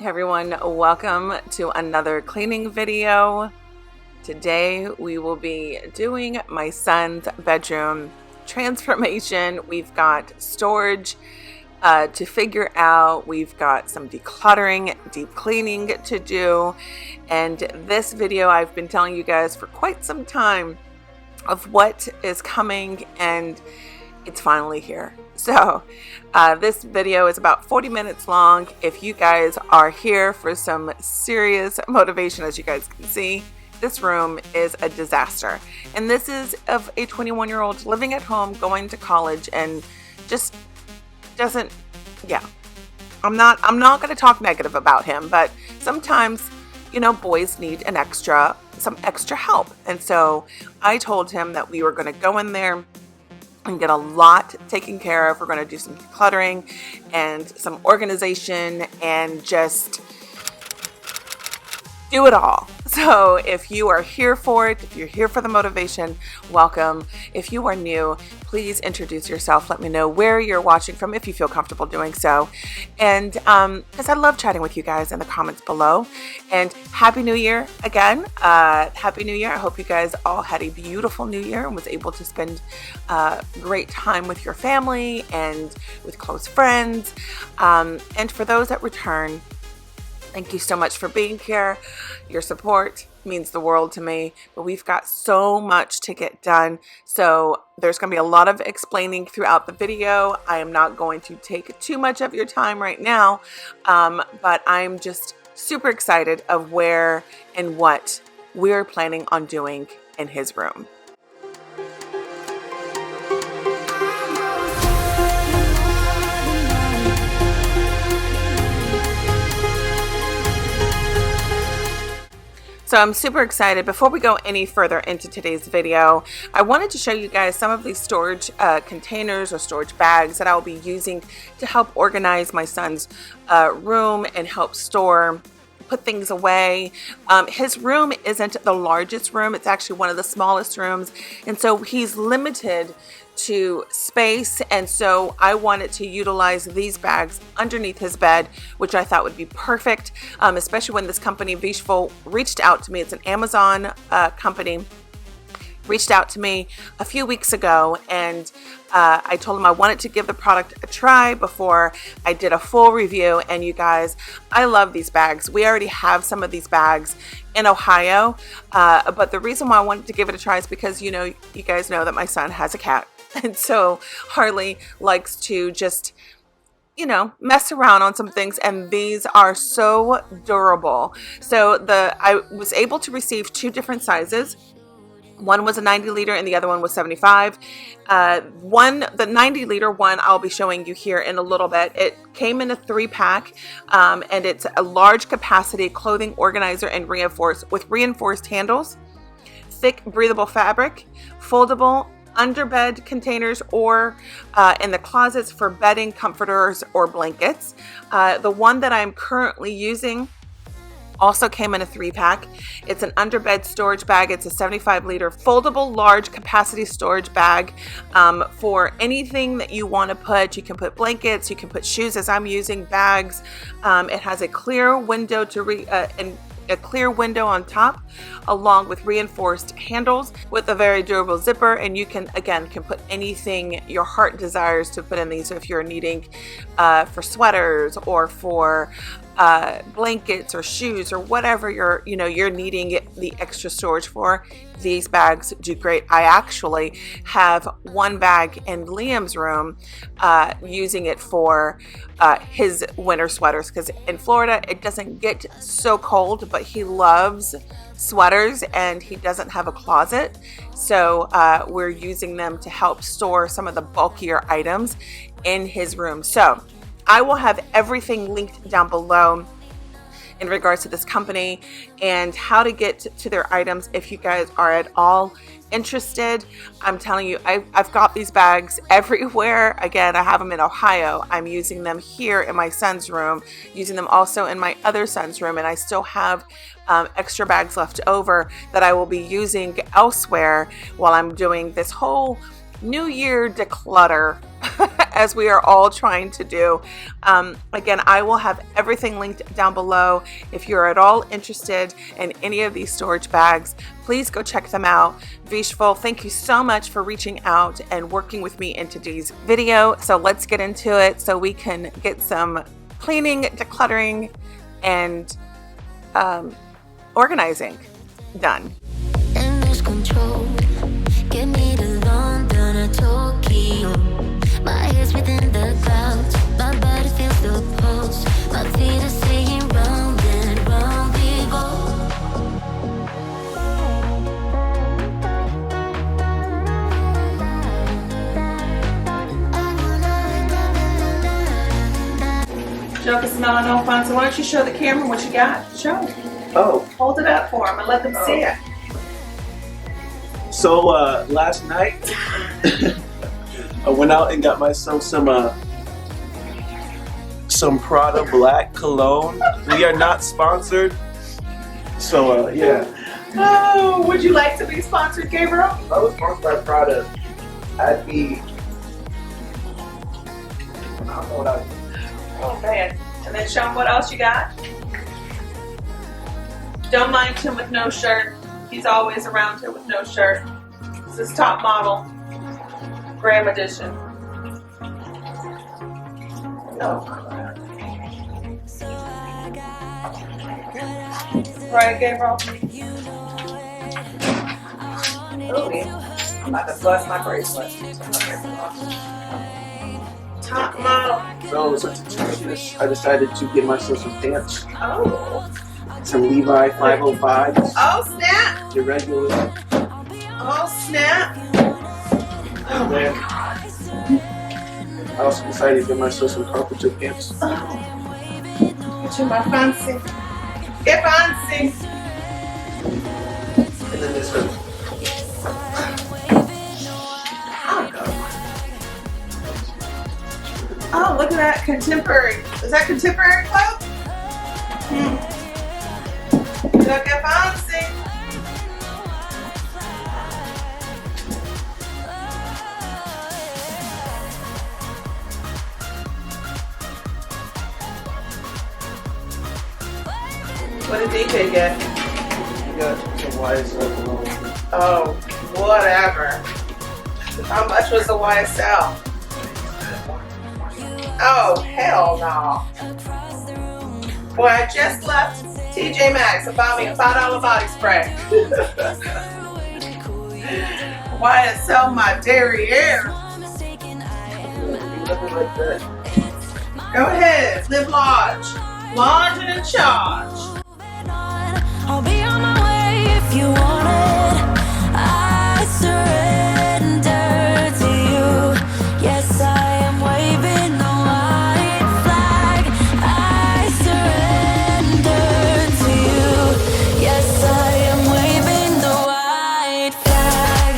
Hey everyone, welcome to another cleaning video. Today we will be doing my son's bedroom transformation. We've got storage to figure out. We've got some decluttering, deep cleaning to do. And this video I've been telling you guys for quite some time of what is coming, and it's finally here. So this video is about 40 minutes long. If you guys are here for some serious motivation, as you guys can see, this room is a disaster. And this is of a 21-year-old living at home, going to college, and just doesn't, yeah. I'm not going to talk negative about him, but sometimes, you know, boys need some extra help. And so I told him that we were going to go in there and get a lot taken care of. We're going to do some decluttering and some organization and just do it all. So if you are here for it, if you're here for the motivation, welcome. If you are new, please introduce yourself. Let me know where you're watching from if you feel comfortable doing so. And because I love chatting with you guys in the comments below. And Happy New Year again. Happy New Year. I hope you guys all had a beautiful New Year and was able to spend great time with your family and with close friends. And for those that return, thank you so much for being here. Your support means the world to me, but we've got so much to get done. So there's going to be a lot of explaining throughout the video. I am not going to take too much of your time right now, but I'm just super excited of where and what we're planning on doing in his room. So I'm super excited. Before we go any further into today's video, I wanted to show you guys some of these storage containers or storage bags that I'll be using to help organize my son's room and help put things away. His room isn't the largest room. It's actually one of the smallest rooms. And so he's limited to space, and so I wanted to utilize these bags underneath his bed, which I thought would be perfect, especially when this company Vishful reached out to me. It's an Amazon company, reached out to me a few weeks ago, and I told them I wanted to give the product a try before I did a full review. And you guys, I love these bags. We already have some of these bags in Ohio, but the reason why I wanted to give it a try is because, you know, you guys know that my son has a cat. And so Harley likes to just, you know, mess around on some things, and these are so durable. So I was able to receive two different sizes. One was a 90 liter and the other one was 75. The 90 liter one I'll be showing you here in a little bit. It came in a 3-pack, and it's a large capacity clothing organizer and reinforced handles, thick breathable fabric, foldable underbed containers, or in the closets for bedding, comforters, or blankets. The one that I'm currently using also came in a 3-pack. It's an underbed storage bag. It's a 75 liter foldable large capacity storage bag for anything that you want to put. You can put blankets, you can put shoes, as I'm using, bags. It has a clear window a clear window on top, along with reinforced handles with a very durable zipper, and you can put anything your heart desires to put in these. So if you're needing for sweaters or for blankets or shoes or whatever you're needing the extra storage for, these bags do great. I actually have one bag in Liam's room using it for his winter sweaters, because in Florida it doesn't get so cold, but he loves sweaters and he doesn't have a closet, so we're using them to help store some of the bulkier items in his room. So I will have everything linked down below in regards to this company and how to get to their items if you guys are at all interested. I'm telling you, I've got these bags everywhere. Again, I have them in Ohio. I'm using them here in my son's room, using them also in my other son's room, and I still have extra bags left over that I will be using elsewhere while I'm doing this whole New Year declutter, as we are all trying to do. Again, I will have everything linked down below. If you're at all interested in any of these storage bags, please go check them out. Vishful, thank you so much for reaching out and working with me in today's video. So let's get into it so we can get some cleaning, decluttering, and organizing done. And lose control. Get me to London or Tokyo. My head's within the clouds. My body feels the pulse. My feet are saying round and round we go. Joe can smell it all fun. So why don't you show the camera what you got? Show. Oh. Hold it up for them and let them see it. So last night I went out and got myself some Prada Black cologne. We are not sponsored, so yeah. Oh, would you like to be sponsored, Gabriel? If I was sponsored by Prada, I'd be. I don't know what I'd. Oh man. And then show them what else you got. Don't mind him with no shirt. He's always around here with no shirt. This is top model. Graham edition. No. Right, Gabriel? Oh, yeah. I'm about to bust my bracelet. Top model. So since it's Christmas, I decided to get myself some pants. Oh. Some Levi 505s. Oh, snap. Irregular. Oh, snap. Oh man. I also decided to get myself some carpenter pants. Get you my fancy. Get fancy. And then this one. Oh, look at that contemporary. Is that contemporary clothes? Look at fancy. What did DJ get? You got some YSL cologne. Oh, whatever. How much was the YSL? Oh, hell no. Boy, I just left TJ Maxx and bought me a $5 body spray. YSL my derriere. Like that. Go ahead, live large. Large and in charge. I'll be on my way if you want it. I surrender to you. Yes, I am waving the white flag. I surrender to you. Yes, I am waving the white flag.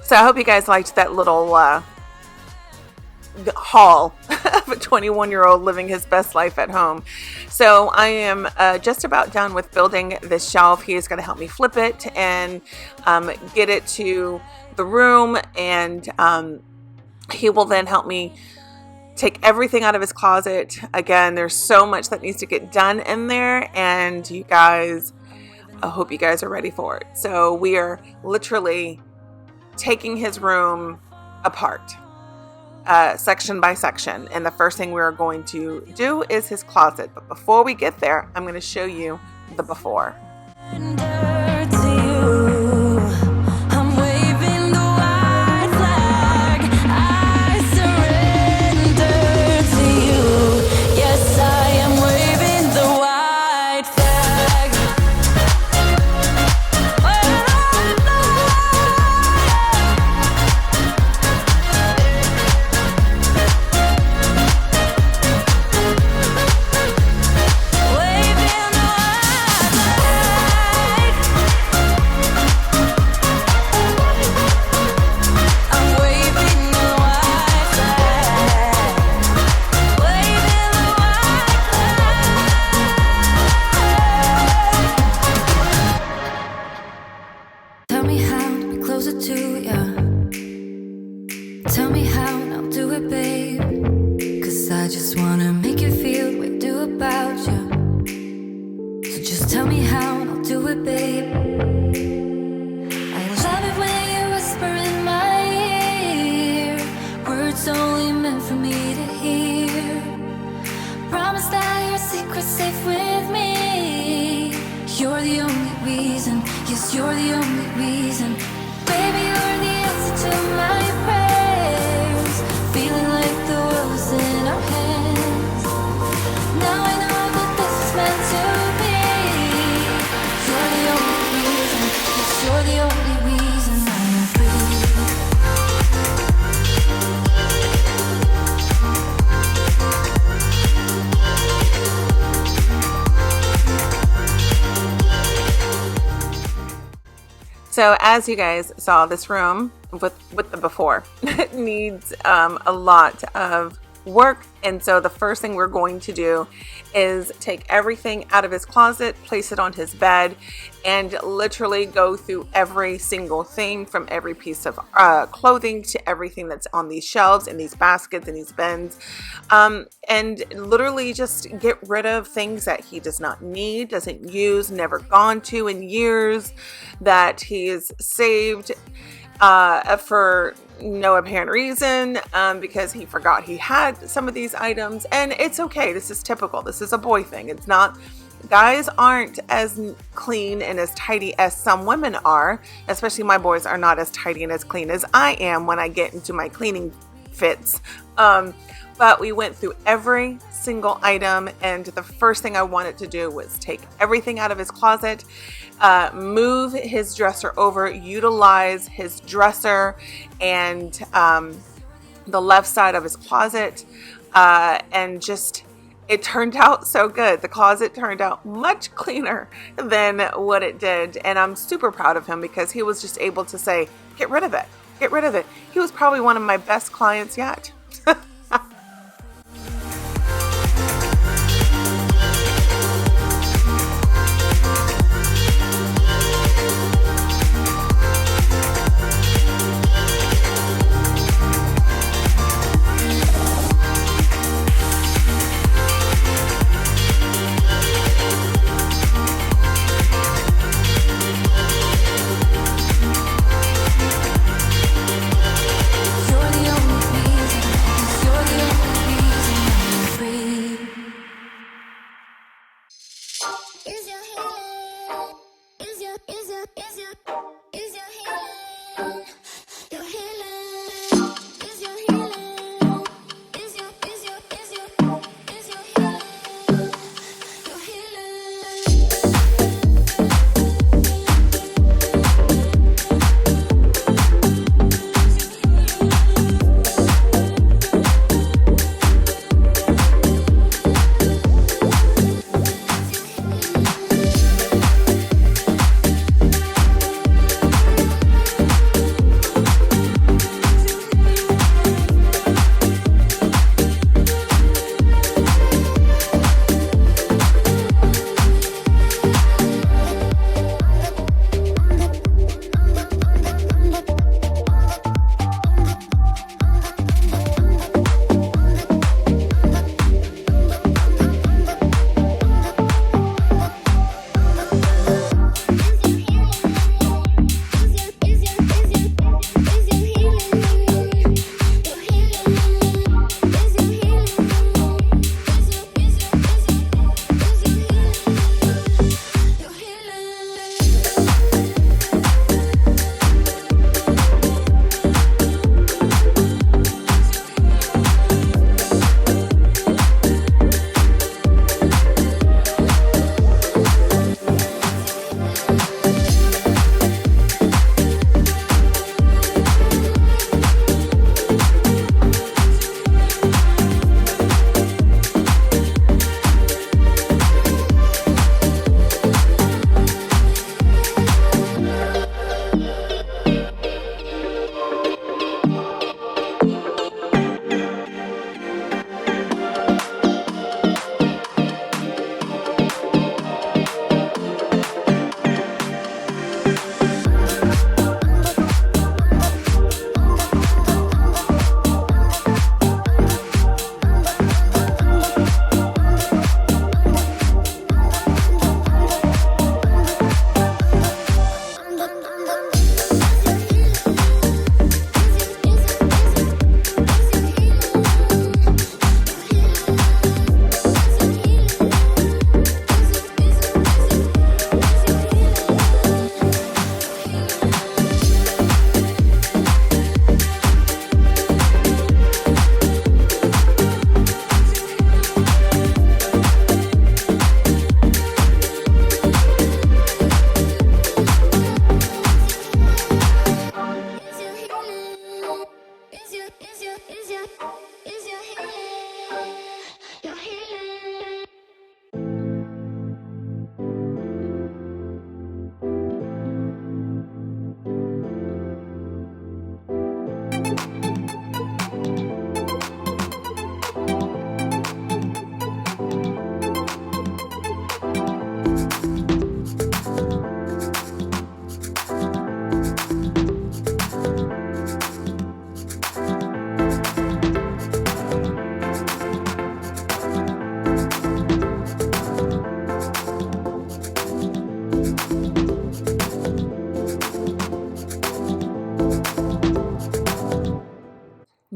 So I hope you guys liked that little haul of a 21-year-old living his best life at home. So I am just about done with building this shelf. He is going to help me flip it and get it to the room, and he will then help me take everything out of his closet. Again, there's so much that needs to get done in there, and you guys, I hope you guys are ready for it. So we are literally taking his room apart. Section by section, and the first thing we are going to do is his closet. But before we get there, I'm going to show you the before. So tell me how, and I'll do it, babe. I love it when you whisper in my ear, words only meant for me to hear. Promise that your secret's safe with me. You're the only reason, yes, you're the only reason. Baby, you're the answer to my prayers. Feeling like the world's in our hands. Now I know that this is meant to be. You're the only reason, yes, you're the only reason I am free. So as you guys saw, this room with the before needs a lot of work. And so the first thing we're going to do is take everything out of his closet, place it on his bed, and literally go through every single thing, from every piece of clothing to everything that's on these shelves, in these baskets, in these bins, and literally just get rid of things that he does not need, doesn't use, never gone to in years, that he's saved for no apparent reason, because he forgot he had some of these items. And it's okay. This is typical. This is a boy thing. It's not, guys aren't as clean and as tidy as some women are, especially my boys are not as tidy and as clean as I am when I get into my cleaning fits. But we went through every single item, and the first thing I wanted to do was take everything out of his closet, move his dresser over, utilize his dresser and the left side of his closet, and just, it turned out so good. The closet turned out much cleaner than what it did, and I'm super proud of him because he was just able to say, get rid of it, get rid of it. He was probably one of my best clients yet.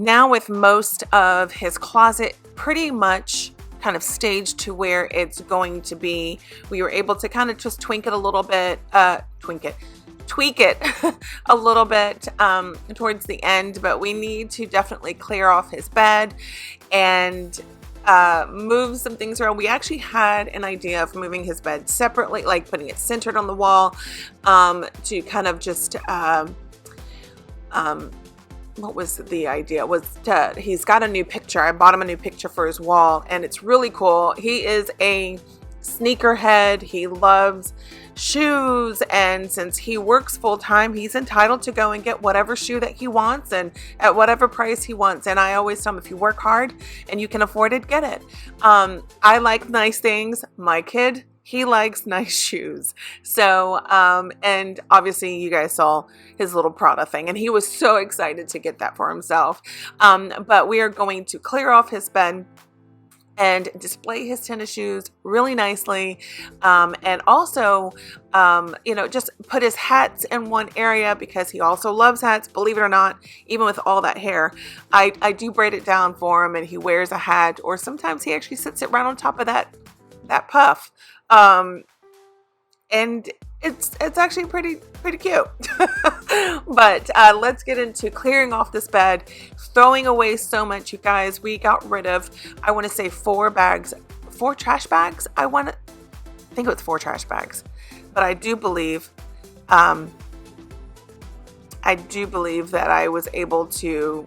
now with most of his closet pretty much kind of staged to where it's going to be, we were able to kind of just tweak it a little bit a little bit towards the end, but we need to definitely clear off his bed and move some things around. We actually had an idea of moving his bed separately, like putting it centered on the wall, to kind of just what was the idea? He's got a new picture. I bought him a new picture for his wall, and it's really cool. He is a sneakerhead. He loves shoes, and since he works full-time, he's entitled to go and get whatever shoe that he wants and at whatever price he wants. And I always tell him, if you work hard and you can afford it, get it. I like nice things. My kid, he likes nice shoes. So, and obviously you guys saw his little Prada thing, and he was so excited to get that for himself. But we are going to clear off his bed and display his tennis shoes really nicely. And also, just put his hats in one area, because he also loves hats, believe it or not. Even with all that hair, I do braid it down for him, and he wears a hat, or sometimes he actually sits it right on top of that puff. And it's actually pretty cute. But let's get into clearing off this bed, throwing away so much. You guys, we got rid of, I want to say 4 trash bags. I think it was 4 trash bags, but I do believe that I was able to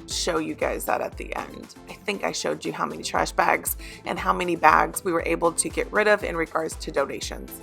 show you guys that at the end. I think I showed you how many trash bags and how many bags we were able to get rid of in regards to donations.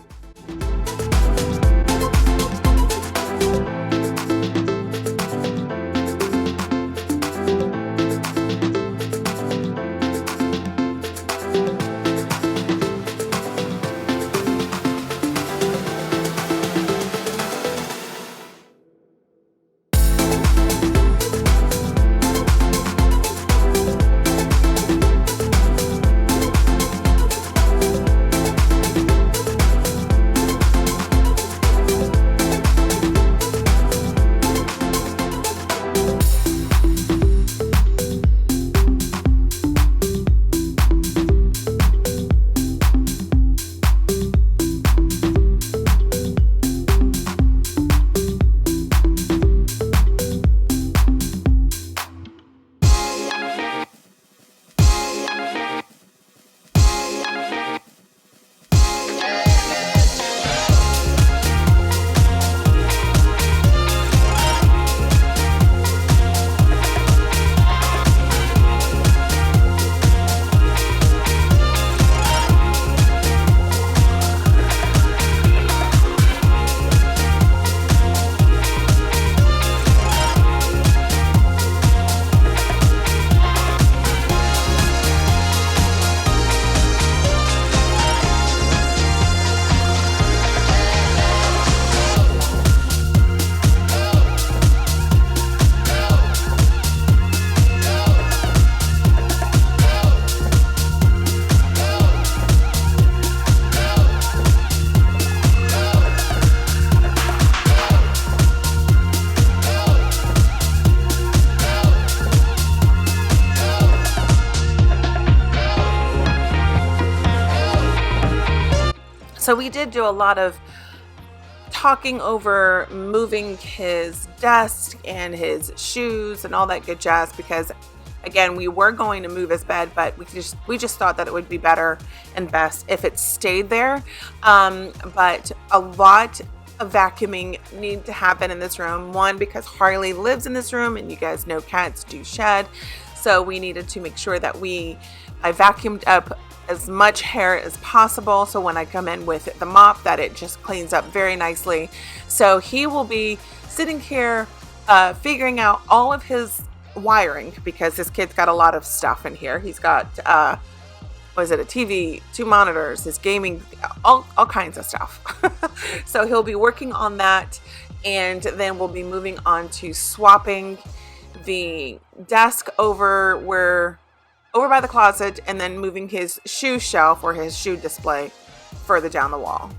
So we did do a lot of talking over moving his desk and his shoes and all that good jazz, because again, we were going to move his bed, but we just thought that it would be better and best if it stayed there. But a lot of vacuuming need to happen in this room. One, because Harley lives in this room, and you guys know cats do shed. So we needed to make sure that I vacuumed up as much hair as possible, so when I come in with the mop, that it just cleans up very nicely. So he will be sitting here figuring out all of his wiring, because this kid's got a lot of stuff in here. He's got a TV, 2 monitors, his gaming, all kinds of stuff. So he'll be working on that, and then we'll be moving on to swapping the desk over by the closet, and then moving his shoe shelf or his shoe display further down the wall.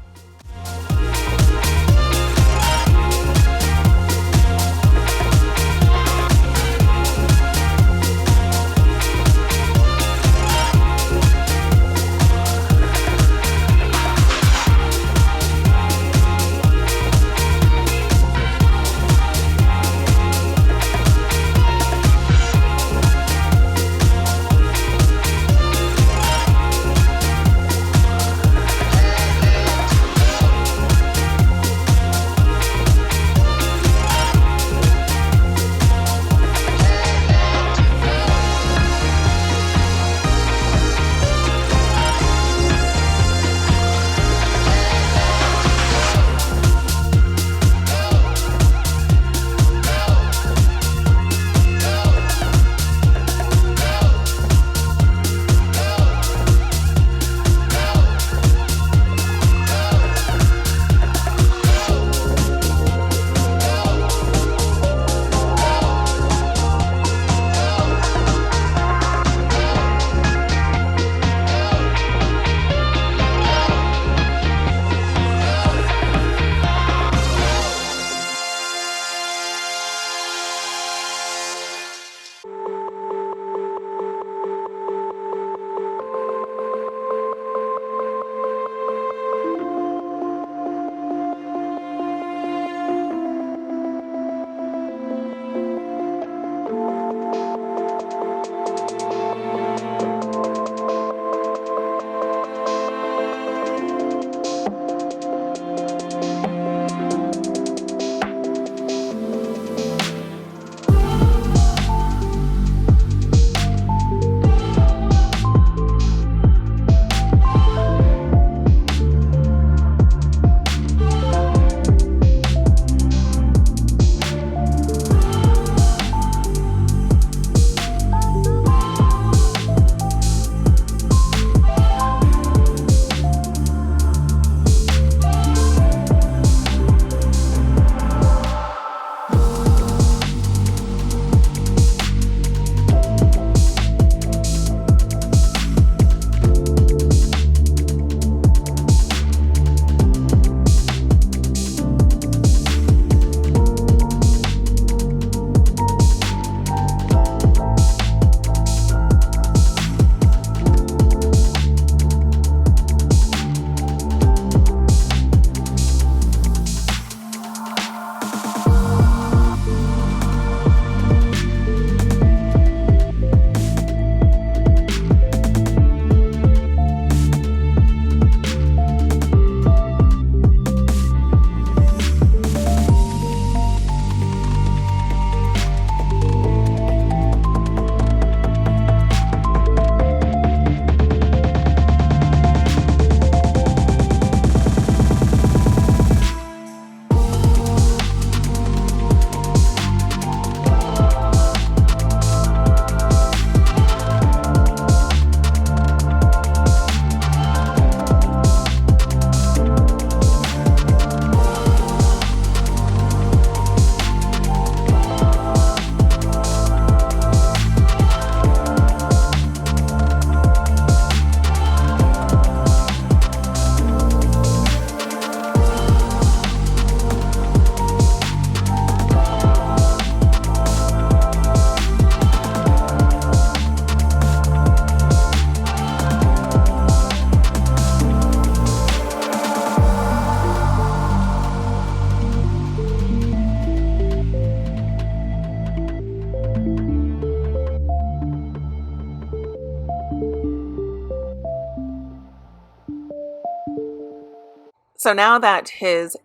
So now that his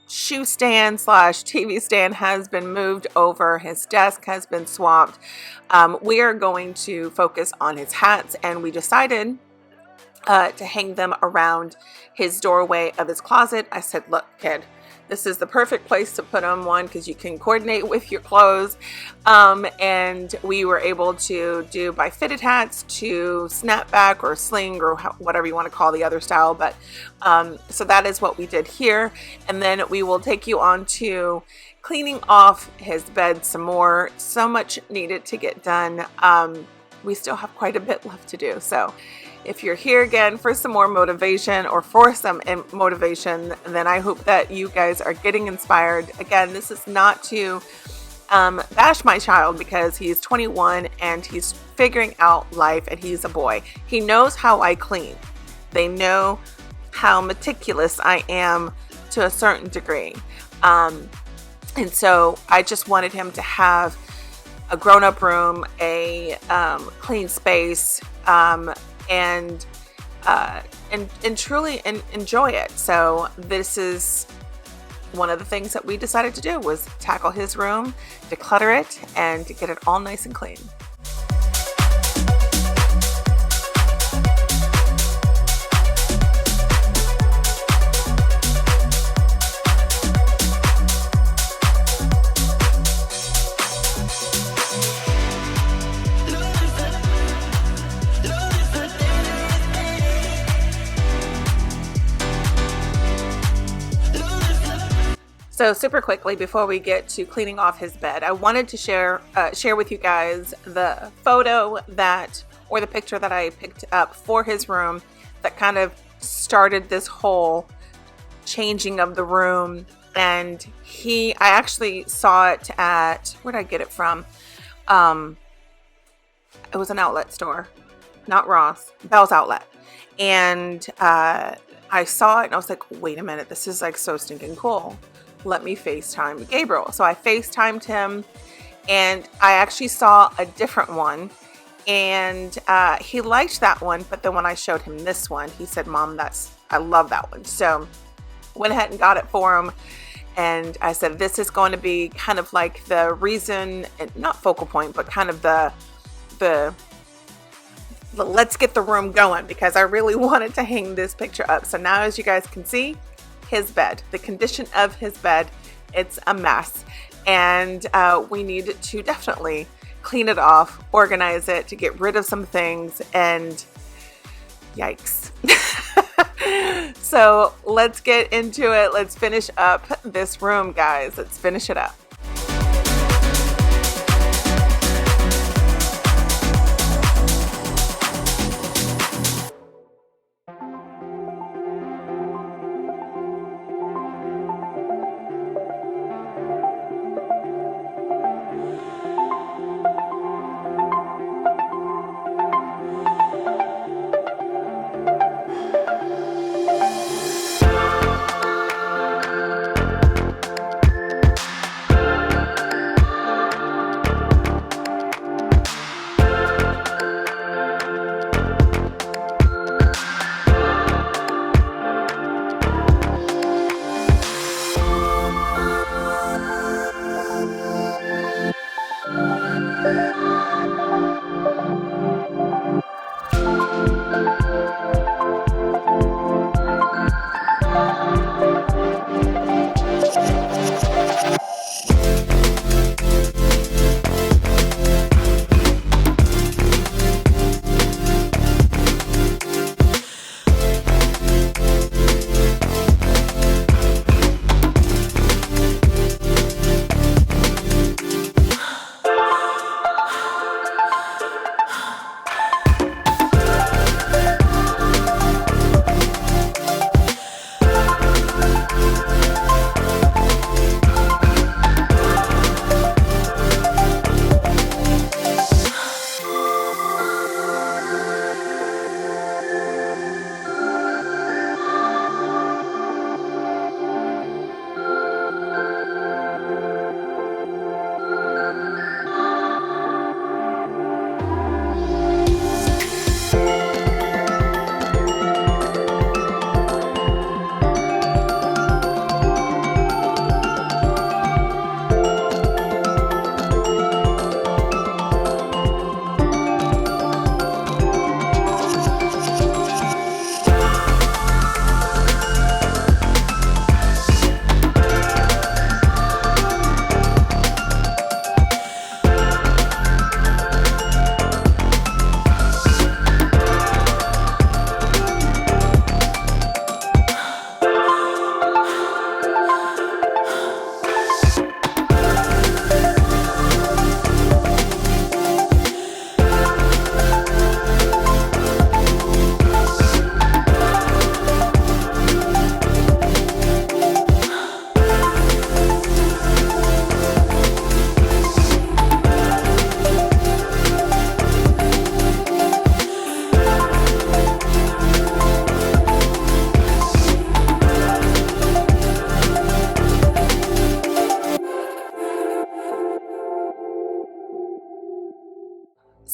shoe stand slash TV stand has been moved over, his desk has been swapped, we are going to focus on his hats, and we decided to hang them around his doorway of his closet. I said, look, kid, this is the perfect place to put them, one, because you can coordinate with your clothes. And we were able to do by fitted hats to snapback or sling or whatever you want to call the other style. But so that is what we did here. And then we will take you on to cleaning off his bed some more. So much needed to get done. We still have quite a bit left to do. So if you're here again for some more motivation or for some motivation, then I hope that you guys are getting inspired. Again, this is not to bash my child, because he's 21 and he's figuring out life, and he's a boy. He knows how I clean. They know how meticulous I am to a certain degree. And so I just wanted him to have a grown-up room, a clean space, and truly enjoy it. So this is one of the things that we decided to do, was tackle his room, declutter it, and get it all nice and clean. So super quickly, before we get to cleaning off his bed, I wanted to share with you guys the photo or the picture that I picked up for his room that kind of started this whole changing of the room. And I actually saw it at, where did I get it from? It was an outlet store, not Ross, Bell's Outlet. And I saw it and I was like, wait a minute, this is like so stinking cool. Let me FaceTime Gabriel. So I FaceTimed him, and I actually saw a different one, and he liked that one. But then when I showed him this one, he said, Mom, I love that one. So went ahead and got it for him. And I said, this is going to be kind of like the reason, and not focal point, but kind of the let's get the room going, because I really wanted to hang this picture up. So now, as you guys can see, his bed, the condition of his bed, it's a mess. And we need to definitely clean it off, organize it, to get rid of some things, and yikes. So let's get into it. Let's finish up this room, guys. Let's finish it up.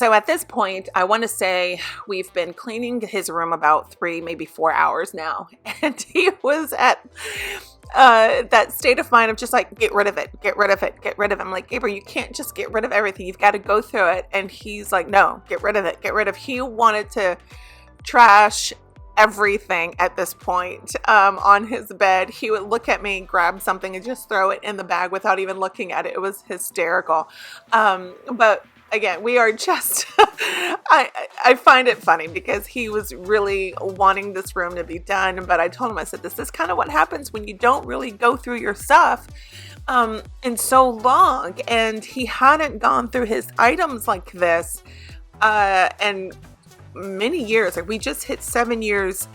So at this point, I want to say we've been cleaning his room about 3, maybe 4 hours now. And he was at that state of mind of just like, get rid of it, get rid of it, get rid of it. I'm like, Gabriel, you can't just get rid of everything. You've got to go through it. And he's like, no, get rid of it, get rid of. He wanted to trash everything at this point on his bed. He would look at me, grab something, and just throw it in the bag without even looking at it. It was hysterical. But again, we are just, I find it funny because he was really wanting this room to be done. But I told him, I said, this is kind of what happens when you don't really go through your stuff in so long. And he hadn't gone through his items like this and many years. Like, we just hit 7 years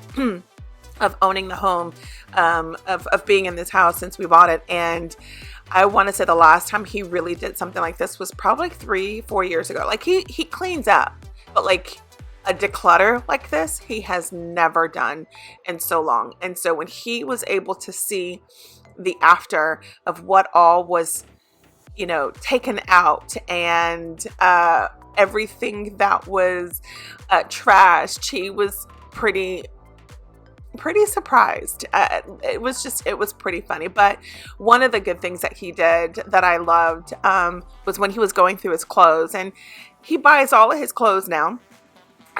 of owning the home, of being in this house since we bought it. And I want to say the last time he really did something like this was probably 3-4 years ago. Like, he cleans up, but like a declutter like this, he has never done in so long. And so when he was able to see the after of what all was, taken out, and everything that was trashed, he was pretty surprised. It was pretty funny. But one of the good things that he did that I loved was when he was going through his clothes, and he buys all of his clothes now,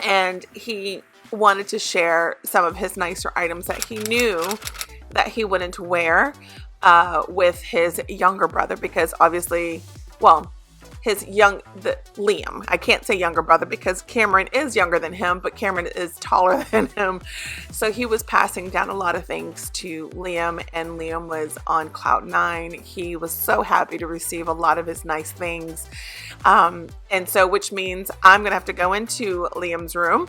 and he wanted to share some of his nicer items that he knew that he wouldn't wear with his younger brother, because obviously, well, Liam. I can't say younger brother because Cameron is younger than him, but Cameron is taller than him. So he was passing down a lot of things to Liam, and Liam was on cloud 9. He was so happy to receive a lot of his nice things. And so, which means I'm going to have to go into Liam's room,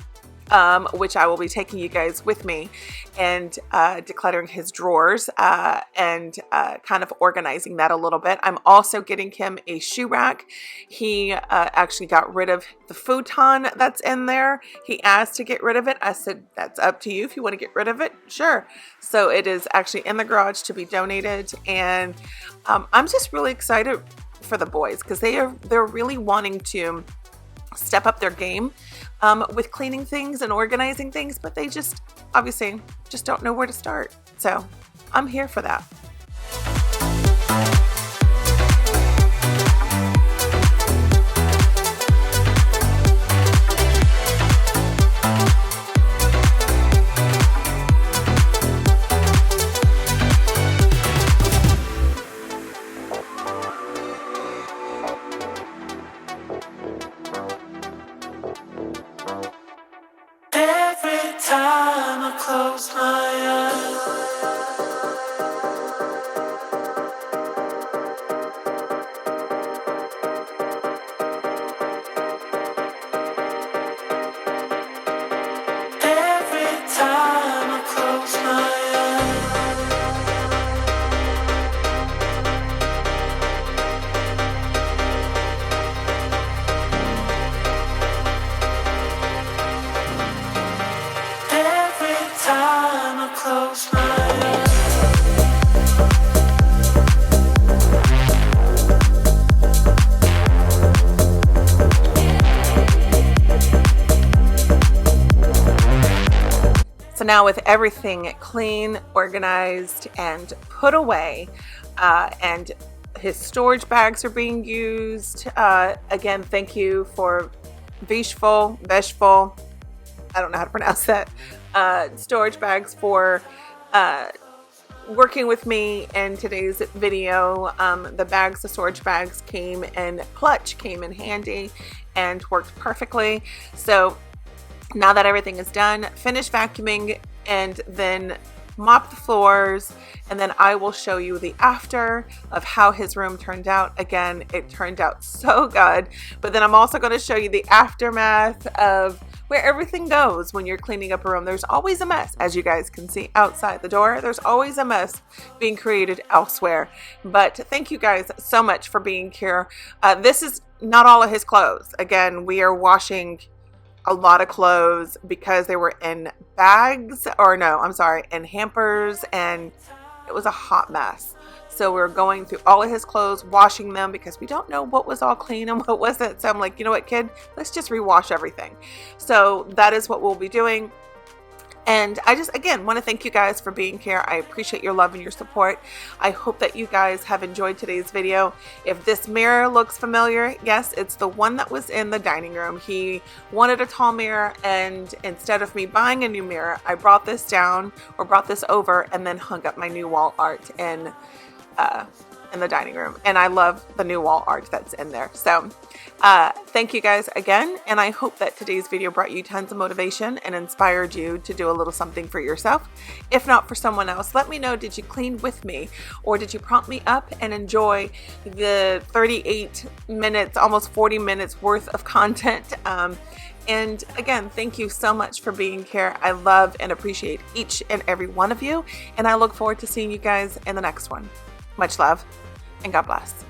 which I will be taking you guys with me, and decluttering his drawers and kind of organizing that a little bit. I'm also getting him a shoe rack. He actually got rid of the futon that's in there. He asked to get rid of it. I said, that's up to you. If you want to get rid of it, sure. So it is actually in the garage to be donated. And I'm just really excited for the boys, because they're really wanting to step up their game with cleaning things and organizing things, but they just obviously just don't know where to start. So I'm here for that. Every time I close my eyes, every time I close my eyes, every time I close my eyes. So now, with everything clean, organized, and put away, and his storage bags are being used. Again, thank you for Vishful, I don't know how to pronounce that, storage bags for working with me in today's video. The storage bags came in clutch, came in handy, and worked perfectly. So now that everything is done, finish vacuuming and then mop the floors, and then I will show you the after of how his room turned out. Again, it turned out so good, but then I'm also going to show you the aftermath of where everything goes when you're cleaning up a room. There's always a mess, as you guys can see outside the door. There's always a mess being created elsewhere. But thank you guys so much for being here. This is not all of his clothes. Again, we are washing a lot of clothes because they were in bags, or no, I'm sorry, in hampers, and it was a hot mess. So we're going through all of his clothes, washing them, because we don't know what was all clean and what wasn't. So I'm like, you know what, kid, let's just rewash everything. So that is what we'll be doing. And I just, again, want to thank you guys for being here. I appreciate your love and your support. I hope that you guys have enjoyed today's video. If this mirror looks familiar, yes, it's the one that was in the dining room. He wanted a tall mirror, and instead of me buying a new mirror, I brought this down, or brought this over, and then hung up my new wall art in the dining room. And I love the new wall art that's in there. So thank you guys again, and I hope that today's video brought you tons of motivation and inspired you to do a little something for yourself. If not for someone else, let me know, did you clean with me, or did you prompt me up and enjoy the 38 minutes, almost 40 minutes worth of content? And again, thank you so much for being here. I love and appreciate each and every one of you, and I look forward to seeing you guys in the next one. Much love, and God bless.